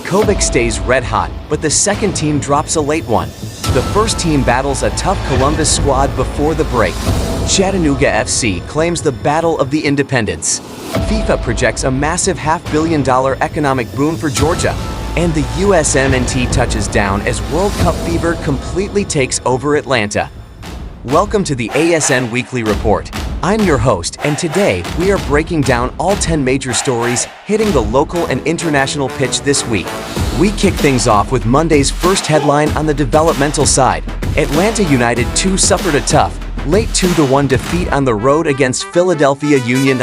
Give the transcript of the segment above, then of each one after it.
Kovac stays red hot, but the second team drops a late one. The first team battles a tough Columbus squad before the break. Chattanooga FC claims the Battle of the Independents. FIFA projects a massive $500 million economic boom for Georgia. And the USMNT touches down as World Cup fever completely takes over Atlanta. Welcome to the ASN Weekly Report. I'm your host, and today we are breaking down all 10 major stories hitting the local and international pitch this week. We kick things off with Monday's first headline on the developmental side. Atlanta United 2 suffered a tough, late 2-1 defeat on the road against Philadelphia Union.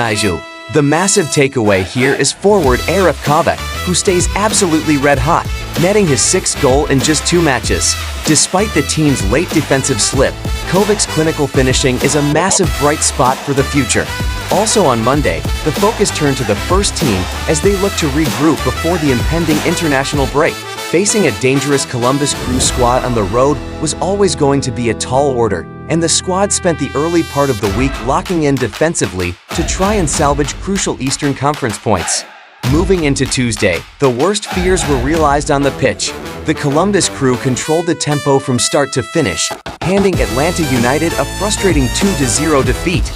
The massive takeaway here is forward Arif Kovac, who stays absolutely red hot, netting his 6th goal in just 2 matches. Despite the team's late defensive slip, Kovac's clinical finishing is a massive bright spot for the future. Also on Monday, the focus turned to the first team as they look to regroup before the impending international break. Facing a dangerous Columbus Crew squad on the road was always going to be a tall order, and the squad spent the early part of the week locking in defensively to try and salvage crucial Eastern Conference points. Moving into Tuesday, the worst fears were realized on the pitch. The Columbus Crew controlled the tempo from start to finish, handing Atlanta United a frustrating 2-0 defeat.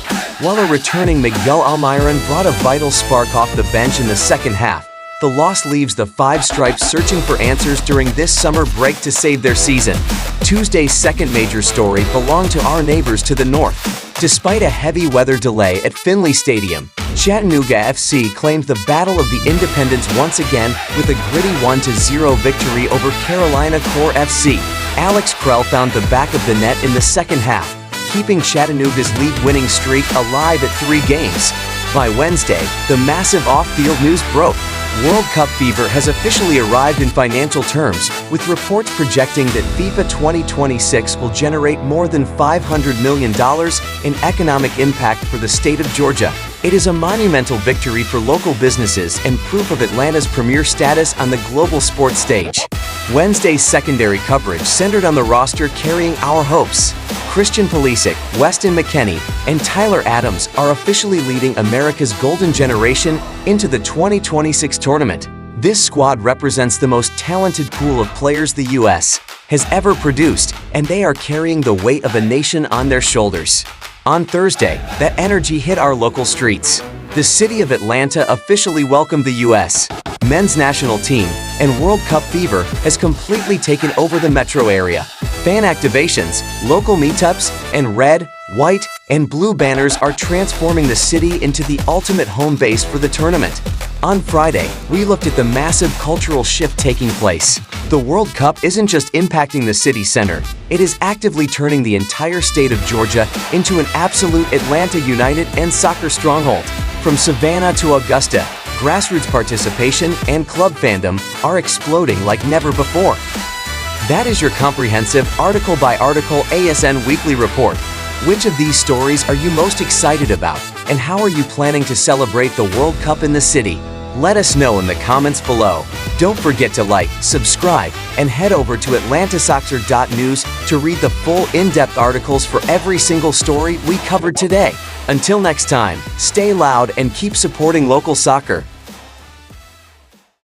While a returning Miguel Almiron brought a vital spark off the bench in the second half, the loss leaves the Five Stripes searching for answers during this summer break to save their season. Tuesday's second major story belonged to our neighbors to the north. Despite a heavy weather delay at Finley Stadium, Chattanooga FC claimed the Battle of the Independents once again with a gritty 1-0 victory over Carolina Core FC. Alex Krell found the back of the net in the second half, keeping Chattanooga's league-winning streak alive at 3 games. By Wednesday, the massive off-field news broke. World Cup fever has officially arrived in financial terms, with reports projecting that FIFA 2026 will generate more than $500 million in economic impact for the state of Georgia. It is a monumental victory for local businesses and proof of Atlanta's premier status on the global sports stage. Wednesday's secondary coverage centered on the roster carrying our hopes. Christian Pulisic, Weston McKennie, and Tyler Adams are officially leading America's golden generation into the 2026 tournament. This squad represents the most talented pool of players the U.S. has ever produced, and they are carrying the weight of a nation on their shoulders. On Thursday, that energy hit our local streets. The city of Atlanta officially welcomed the U.S. men's national team, and World Cup fever has completely taken over the metro area. Fan activations, local meetups, and red, white, and blue banners are transforming the city into the ultimate home base for the tournament. On Friday, we looked at the massive cultural shift taking place. The World Cup isn't just impacting the city center, it is actively turning the entire state of Georgia into an absolute Atlanta United and soccer stronghold. From Savannah to Augusta, grassroots participation and club fandom are exploding like never before. That is your comprehensive article-by-article ASN Weekly Report. Which of these stories are you most excited about, and how are you planning to celebrate the World Cup in the city? Let us know in the comments below. Don't forget to like, subscribe, and head over to atlantasoccer.news to read the full in-depth articles for every single story we covered today. Until next time, stay loud and keep supporting local soccer.